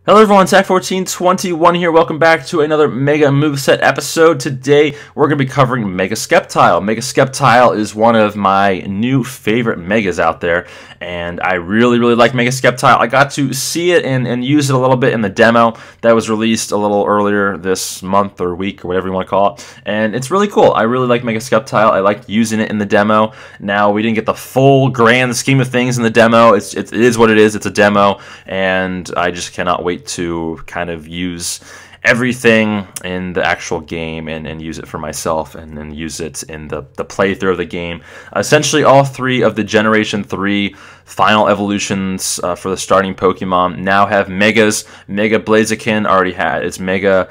Hello everyone, Tech1421 here. Welcome back to another Mega Moveset episode. Today we're going to be covering Mega Sceptile. Mega Sceptile is one of my new favorite Megas out there, and I really like Mega Sceptile. I got to see it and use it a little bit in the demo that was released a little earlier this month or week or whatever you want to call it, and it's really cool. I really like Mega Sceptile. I liked using it in the demo. Now, we didn't get the full grand scheme of things in the demo. It is what it is. It's a demo, and I just cannot wait to kind of use everything in the actual game and use it for myself and then use it in the playthrough of the game. Essentially, all three of the Generation 3 final evolutions for the starting Pokemon now have Megas. Mega Blaziken already had its Mega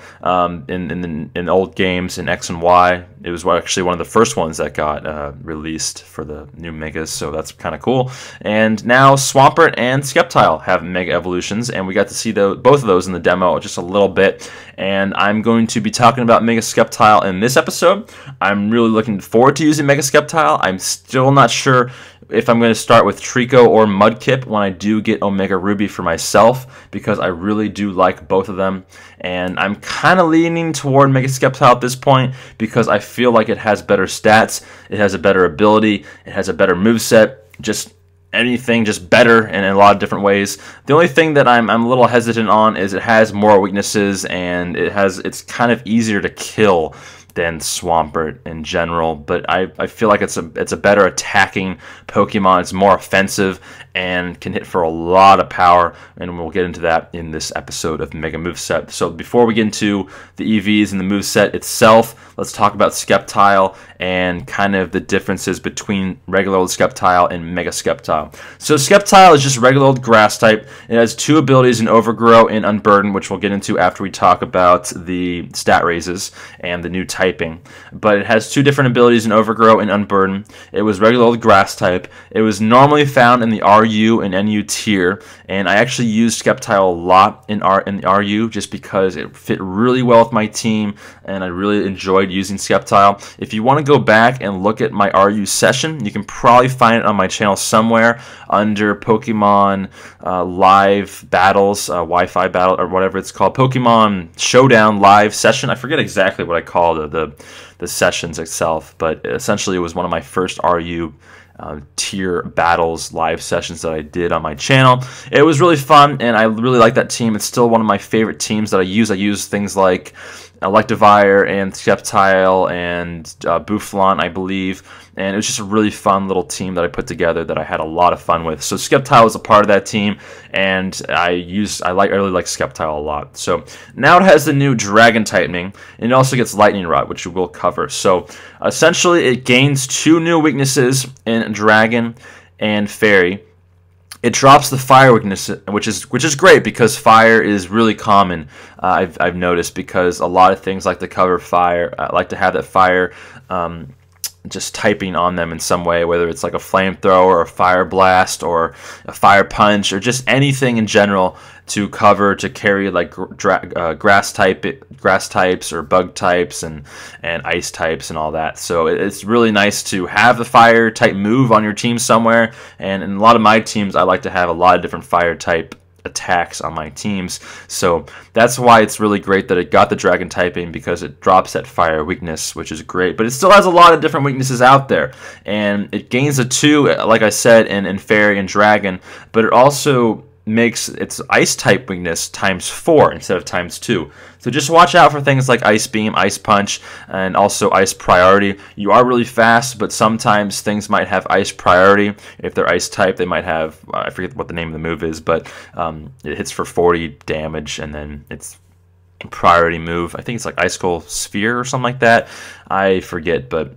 in old games in X and Y. It was actually one of the first ones that got released for the new Megas, so that's kind of cool. And now Swampert and Sceptile have Mega evolutions, and we got to see both of those in the demo just a little bit. And I'm going to be talking about Mega Sceptile in this episode. I'm really looking forward to using Mega Sceptile. I'm still not sure if I'm going to start with Trico or Mudkip when I do get Omega Ruby for myself, because I really do like both of them. And I'm kind of leaning toward Mega Sceptile at this point because I feel like it has better stats, it has a better ability, it has a better moveset, just anything just better in a lot of different ways. The only thing that I'm a little hesitant on is it has more weaknesses, and it's kind of easier to kill than Swampert in general, but I feel like it's a better attacking Pokemon. It's more offensive and can hit for a lot of power, and we'll get into that in this episode of Mega Moveset. So before we get into the EVs and the moveset itself, let's talk about Sceptile and kind of the differences between regular old Sceptile and Mega Sceptile. So Sceptile is just regular old grass type. It has two abilities in Overgrow and Unburden, which we'll get into after we talk about the stat raises and the new typing. But it has two different abilities in Overgrow and Unburden. It was regular old grass type. It was normally found in the RU and NU tier, and I actually used Sceptile a lot in the RU just because it fit really well with my team, and I really enjoyed using Sceptile. If you want to go back and look at my RU session, you can probably find it on my channel somewhere under Pokemon Live Battles, Wi-Fi Battle, or whatever it's called, Pokemon Showdown Live Session. I forget exactly what I call the sessions itself, but essentially it was one of my first RU tier battles live sessions that I did on my channel. It was really fun, and I really like that team. It's still one of my favorite teams that I use. I use things like Electivire and Sceptile and Bouffalant, I believe, and it was just a really fun little team that I put together that I had a lot of fun with. So Sceptile is a part of that team, and I really like Sceptile a lot. So now it has the new Dragon typing, and it also gets Lightning Rod, which we will cover. So essentially, it gains two new weaknesses in Dragon and Fairy. It drops the fire weakness, which is great because fire is really common. I've noticed, because a lot of things like to cover fire, like to have that fire just typing on them in some way, whether it's like a flamethrower or a fire blast or a fire punch or just anything in general to cover, to carry like grass types or bug types and ice types and all that. So it's really nice to have the fire type move on your team somewhere, and in a lot of my teams I like to have a lot of different fire type attacks on my teams. So that's why it's really great that it got the Dragon typing, because it drops that fire weakness, which is great. But it still has a lot of different weaknesses out there, and it gains a 2, like I said, in Fairy and Dragon, but it also makes its ice type weakness ×4 instead of ×2. So just watch out for things like Ice Beam, Ice Punch, and also Ice Priority. You are really fast, but sometimes things might have Ice Priority. If they're Ice type, they might have, I forget what the name of the move is, but it hits for 40 damage, and then it's priority move. I think it's like Icicle Sphere or something like that. I forget, but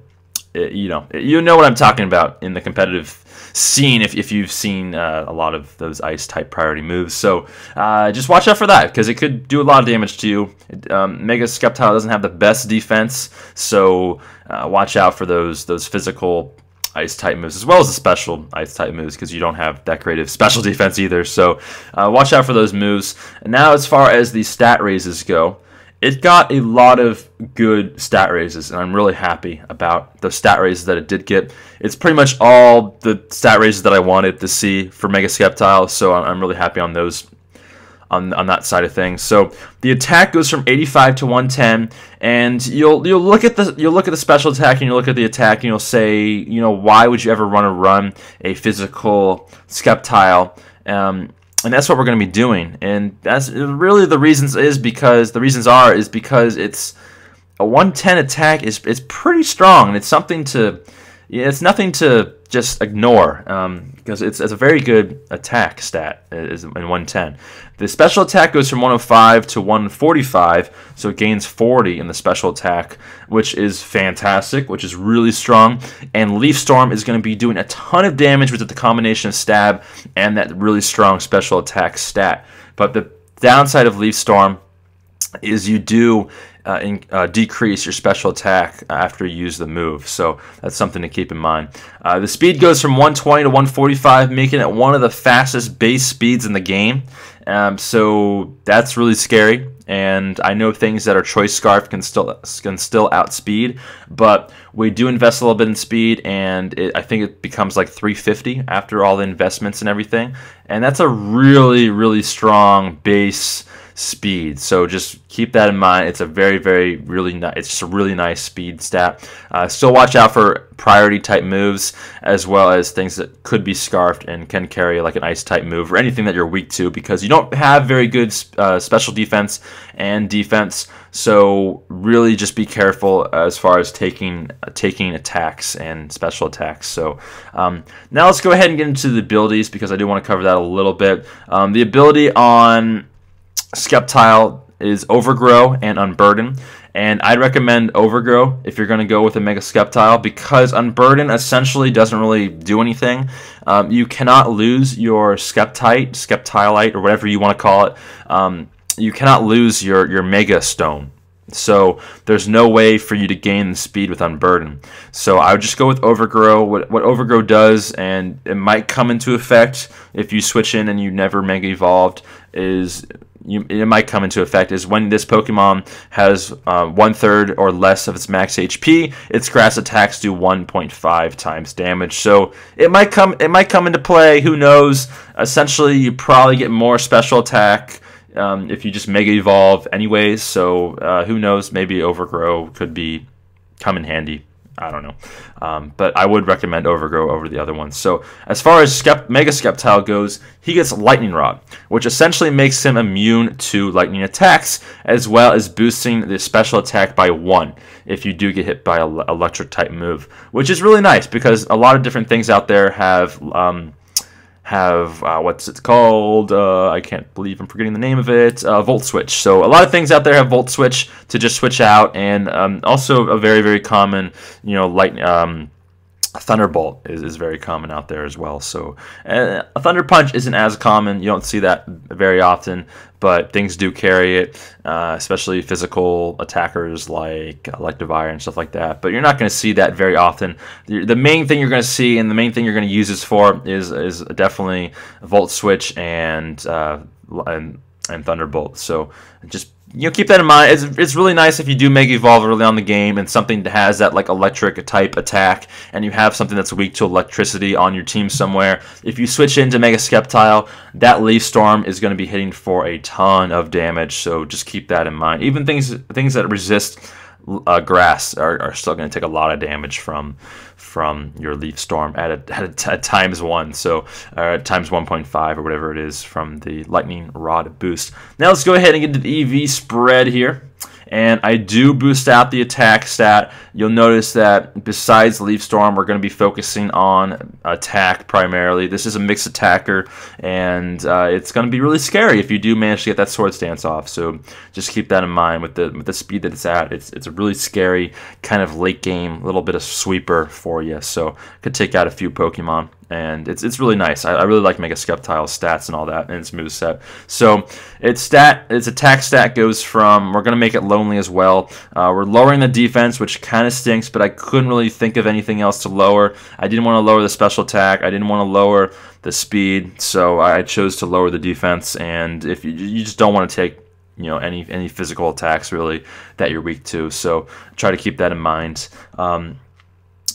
you know what I'm talking about in the competitive scene if you've seen a lot of those ice type priority moves. So just watch out for that, because it could do a lot of damage to you. Mega Sceptile doesn't have the best defense, so watch out for those physical ice type moves, as well as the special ice type moves, because you don't have that great of special defense either. So watch out for those moves. And now, as far as the stat raises go, it got a lot of good stat raises, and I'm really happy about the stat raises that it did get. It's pretty much all the stat raises that I wanted to see for Mega Sceptile, so I'm really happy on those on that side of things. So the attack goes from 85 to 110, and you'll look at the special attack and you'll look at the attack and you'll say, you know, why would you ever run a physical Sceptile? And that's what we're going to be doing. And that's really the reasons because it's a 110 attack is pretty strong, and it's nothing to just ignore, because it's a very good attack stat is in 110. The special attack goes from 105 to 145, so it gains 40 in the special attack, which is fantastic, which is really strong. And Leaf Storm is going to be doing a ton of damage with the combination of stab and that really strong special attack stat. But the downside of Leaf Storm is you do decrease your special attack after you use the move, so that's something to keep in mind. The speed goes from 120 to 145, making it one of the fastest base speeds in the game, so that's really scary. And I know things that are Choice Scarf can still outspeed, but we do invest a little bit in speed, and I think it becomes like 350 after all the investments and everything, and that's a really strong base speed. So just keep that in mind. It's a it's just a really nice speed stat. Still watch out for priority type moves, as well as things that could be scarfed and can carry like an ice type move or anything that you're weak to, because you don't have very good special defense and defense. So really just be careful as far as taking attacks and special attacks. So now let's go ahead and get into the abilities, because I do want to cover that a little bit. The ability on Sceptile is Overgrow and Unburden, and I'd recommend Overgrow if you're going to go with a Mega Sceptile, because Unburden essentially doesn't really do anything. You cannot lose your Sceptile-Lite, or whatever you want to call it. You cannot lose your Mega Stone. So there's no way for you to gain the speed with Unburden. So I would just go with Overgrow. What Overgrow does, and it might come into effect if you switch in and you never Mega Evolved, is it might come into effect is when this Pokemon has 1/3 or less of its max HP, its grass attacks do 1.5 times damage. So it might come into play. Who knows? Essentially, you probably get more special attack if you just Mega Evolve anyways. So who knows? Maybe Overgrow could come in handy. I don't know. But I would recommend Overgrow over the other ones. So as far as Mega Sceptile goes, he gets Lightning Rod, which essentially makes him immune to lightning attacks, as well as boosting the special attack by 1 if you do get hit by an electric type move, which is really nice, because a lot of different things out there have what's it called? I can't believe I'm forgetting the name of it. Volt Switch. So a lot of things out there have Volt Switch to just switch out, and also a very common, Thunderbolt is very common out there as well. So a Thunder Punch isn't as common. You don't see that very often, but things do carry it, especially physical attackers like Electivire and stuff like that. But you're not going to see that very often. The main thing you're going to see, and the main thing you're going to use this for, is definitely Volt Switch and Thunderbolt. So just keep that in mind. It's really nice if you do Mega Evolve early on the game and something that has that like electric type attack, and you have something that's weak to electricity on your team somewhere. If you switch into Mega Sceptile, that Leaf Storm is going to be hitting for a ton of damage. So just keep that in mind. Even things that resist grass are still going to take a lot of damage from your Leaf Storm at times 1, so times 1.5 or whatever it is from the Lightning Rod boost. Now let's go ahead and get to the EV spread here. And I do boost out the attack stat. You'll notice that besides Leaf Storm, we're going to be focusing on attack primarily. This is a mixed attacker, and it's going to be really scary if you do manage to get that Sword Stance off. So just keep that in mind with the speed that it's at. It's a really scary kind of late game, little bit of sweeper for you. So could take out a few Pokemon. And it's really nice. I really like Mega Sceptile's stats and all that, and its moveset. So its attack stat goes from, we're going to make it lonely as well. We're lowering the defense, which kind of stinks, but I couldn't really think of anything else to lower. I didn't want to lower the special attack. I didn't want to lower the speed, so I chose to lower the defense. And if you just don't want to take any physical attacks really that you're weak to, so try to keep that in mind.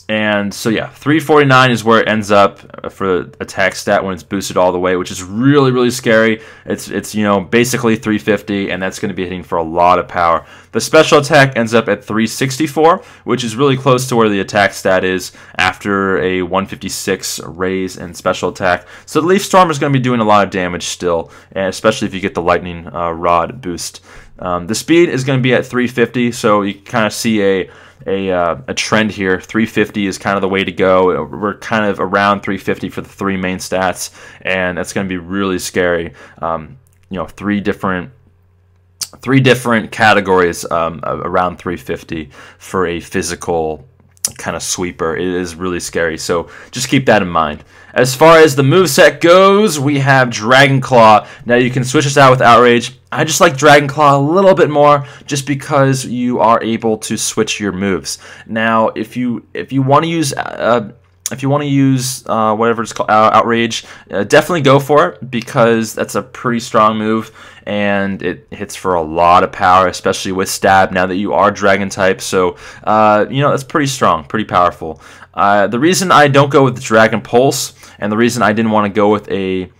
And so yeah, 349 is where it ends up for attack stat when it's boosted all the way, which is really, really scary. It's you know, basically 350, and that's going to be hitting for a lot of power. The special attack ends up at 364, which is really close to where the attack stat is after a 156 raise and special attack. So the Leaf Storm is going to be doing a lot of damage still, and especially if you get the lightning rod boost. The speed is going to be at 350, so you kind of see a trend here. 350 is kind of the way to go. We're kind of around 350 for the three main stats, and that's going to be really scary. You know, three different categories around 350 for a physical kind of sweeper. It is really scary, so just keep that in mind. As far as the moveset goes, we have Dragon Claw. Now you can switch this out with Outrage. I just like Dragon Claw a little bit more just because you are able to switch your moves. Now if you want to use whatever it's called, Outrage, definitely go for it, because that's a pretty strong move and it hits for a lot of power, especially with stab now that you are dragon type. So you know, that's pretty strong, pretty powerful. The reason I don't go with the Dragon Pulse, and the reason I didn't want to go with a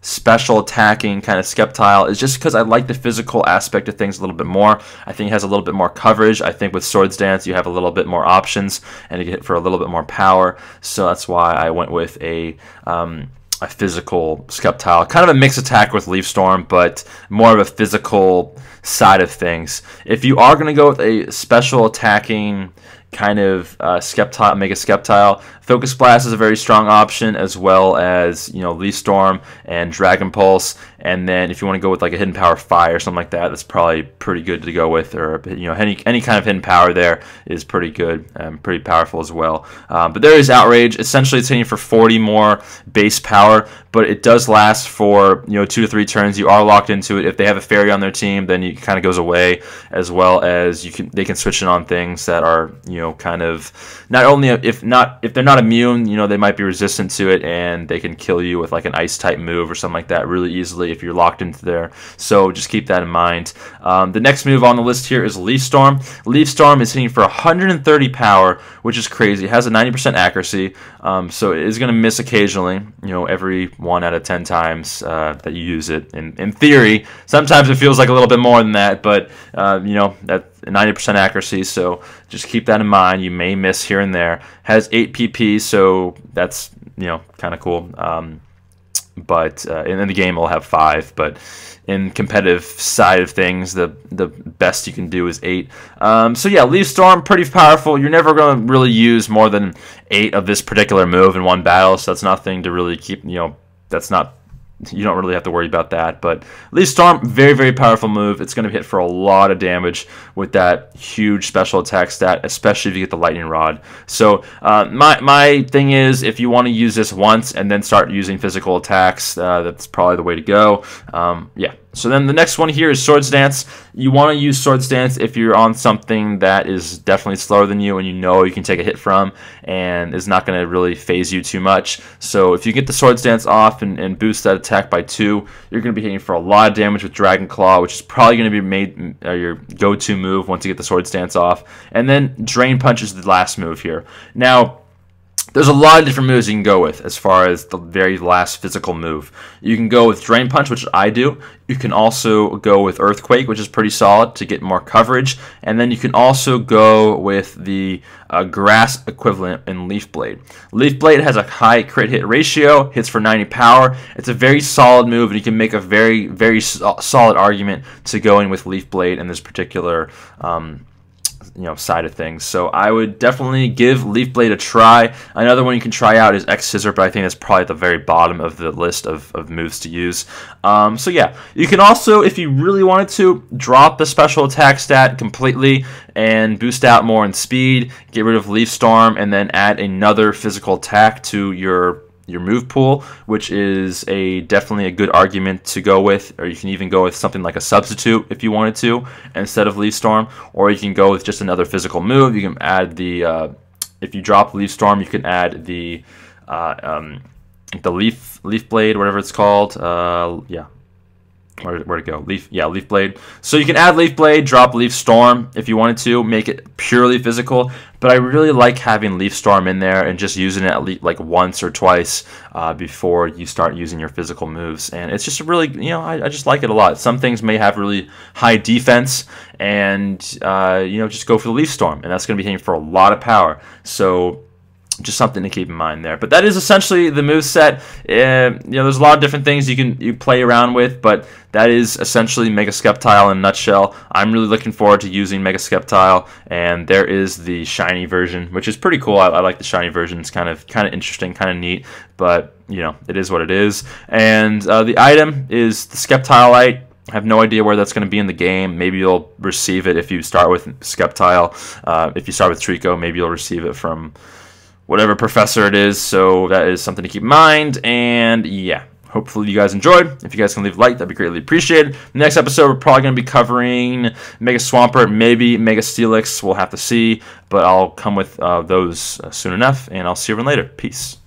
special attacking kind of Sceptile, is just because I like the physical aspect of things a little bit more. I think it has a little bit more coverage. I think with Swords Dance you have a little bit more options and you get hit for a little bit more power. So that's why I went with a physical Sceptile. Kind of a mixed attack with Leaf Storm, but more of a physical side of things. If you are going to go with a special attacking kind of Sceptile-Mega Sceptile, Focus Blast is a very strong option, as well as, you know, Leaf Storm and Dragon Pulse. And then if you want to go with like a Hidden Power Fire or something like that, that's probably pretty good to go with. Or, you know, any kind of hidden power there is pretty good, pretty powerful as well. But there is Outrage. Essentially, it's hitting for 40 more base power, but it does last for, you know, 2 to 3 turns. You are locked into it. If they have a fairy on their team, then it kind of goes away, as well as they can switch it on things that are, you know, kind of not only if they're not immune, you know, they might be resistant to it, and they can kill you with like an ice type move or something like that really easily if you're locked into there. So just keep that in mind. The next move on the list here is Leaf Storm. Leaf Storm is hitting for 130 power, which is crazy. It has a 90% accuracy, so it is going to miss occasionally, you know, every 1 out of 10 times that you use it. In theory, sometimes it feels like a little bit more than that, but you know, that 90% accuracy, so just keep that in mind. You may miss here and there. Has 8 PP, so that's, you know, kind of cool. But in the game it'll have 5, but in competitive side of things, the best you can do is 8. So yeah, Leaf Storm, pretty powerful. You're never going to really use more than 8 of this particular move in one battle, so that's nothing to really keep, you know, that's not, you don't really have to worry about that. But Leaf Storm, very, very powerful move. It's going to hit for a lot of damage with that huge special attack stat, especially if you get the lightning rod. So my thing is, if you want to use this once and then start using physical attacks, that's probably the way to go. Yeah. So then the next one here is Swords Dance. You want to use Swords Dance if you're on something that is definitely slower than you and you know you can take a hit from and is not going to really phase you too much. So if you get the Swords Dance off and boost that attack by 2, you're going to be hitting for a lot of damage with Dragon Claw, which is probably going to be your go-to move once you get the Swords Dance off. And then Drain Punch is the last move here. Now, there's a lot of different moves you can go with as far as the very last physical move. You can go with Drain Punch, which I do. You can also go with Earthquake, which is pretty solid to get more coverage. And then you can also go with the grass equivalent in Leaf Blade. Leaf Blade has a high crit hit ratio, hits for 90 power. It's a very solid move, and you can make a very, very solid argument to going with Leaf Blade in this particular you know, side of things. So I would definitely give Leaf Blade a try. Another one you can try out is X Scissor, but I think that's probably at the very bottom of the list of moves to use. So yeah, you can also, if you really wanted to, drop the special attack stat completely and boost out more in speed, get rid of Leaf Storm, and then add another physical attack to your move pool, which is definitely a good argument to go with. Or you can even go with something like a substitute if you wanted to instead of Leaf Storm, or you can go with just another physical move. You can add the if you drop Leaf Storm, you can add the Leaf Blade, whatever it's called. Yeah, where'd it go? Leaf, yeah, Leaf Blade. So you can add Leaf Blade, drop Leaf Storm if you wanted to, make it purely physical. But I really like having Leaf Storm in there and just using it at least like once or twice before you start using your physical moves. And it's just really, you know, I just like it a lot. Some things may have really high defense, and you know, just go for the Leaf Storm, and that's going to be hitting for a lot of power. So just something to keep in mind there. But that is essentially the moveset. You know, there's a lot of different things you play around with, but that is essentially Mega Sceptile in a nutshell. I'm really looking forward to using Mega Sceptile, and there is the shiny version, which is pretty cool. I like the shiny version. It's kind of interesting, kind of neat, but you know, it is what it is. And the item is the Sceptile-Lite. I have no idea where that's going to be in the game. Maybe you'll receive it if you start with Sceptile. If you start with Trico, maybe you'll receive it from whatever professor it is, so that is something to keep in mind. And yeah, hopefully you guys enjoyed. If you guys can leave a like, that'd be greatly appreciated. Next episode, we're probably going to be covering Mega Swampert, maybe Mega Steelix. We'll have to see, but I'll come with those soon enough, and I'll see everyone later. Peace.